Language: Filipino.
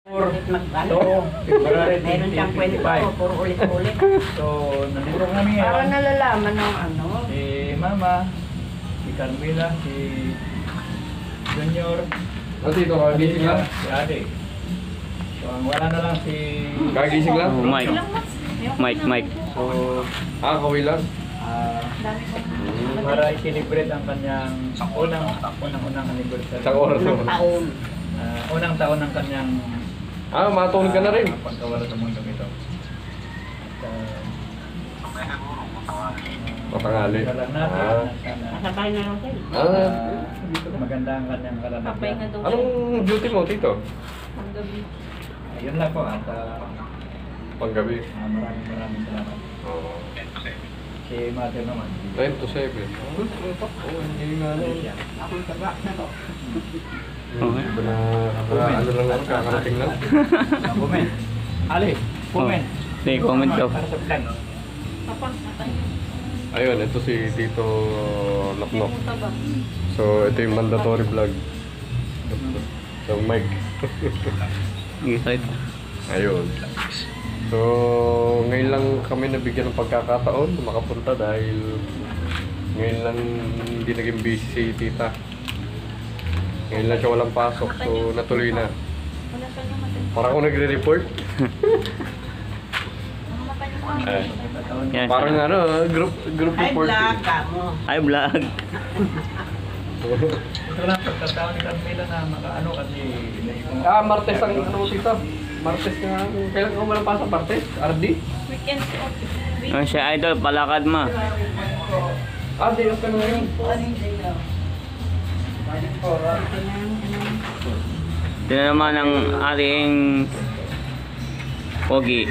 February Meron siyang kwento, 2025. puro ulit-ulit. So, nandito kami Para ngayon. nalalaman ng ano. Si Mama, si Carmela, si Junior, Dito, kagising lang. si Ate. So, ang wala na lang si... Kagising lang. Oh, Mike. So, kawi lang. Para i-celebrate ang kanyang unang anniversary. Isang oras Ng naman. taon. Unang taon ng kanyang Matulog ka na rin. pagkawala sa mundo ito. Matangali. Dalan natin na sana Nasabay na lang kayo. maganda ang kanyang kalagayan. Anong duty mo, Tito? Ayun lang po at Panggabi. maraming salamat. Oo. Si Mother naman. 9 to 7. Hindi nga ano. Akong taba na to. Ano lang ako, kakarating lang. Comment. Ali, comment. Sige, comment daw. Para sa vlog. Papa, natay niyo. Ayun, ito si Tito Noknok. So, ito yung mandatory vlog. So, Mike. Excited. Ayun. So, ngayon lang kami nabigyan ng pagkakataon na makapunta dahil ngayon lang hindi naging busy si Tita. Ngayon lang siya walang pasok, so natuloy na. Wala pa niyo matay. Parang ako nagre-report. Yan. Parang ano, group Ay, report. vlog ka mo. Ay, vlog. Ito lang pagkataon ni Carmela na makaano kasi Martes ang ano, Tita. Martes nga. Kailan ka walang pasok, Martes? RD? Weekends off. Ano siya, idol, palakad ma. Day off ka na ngayon. Ito na naman ang ating pogi.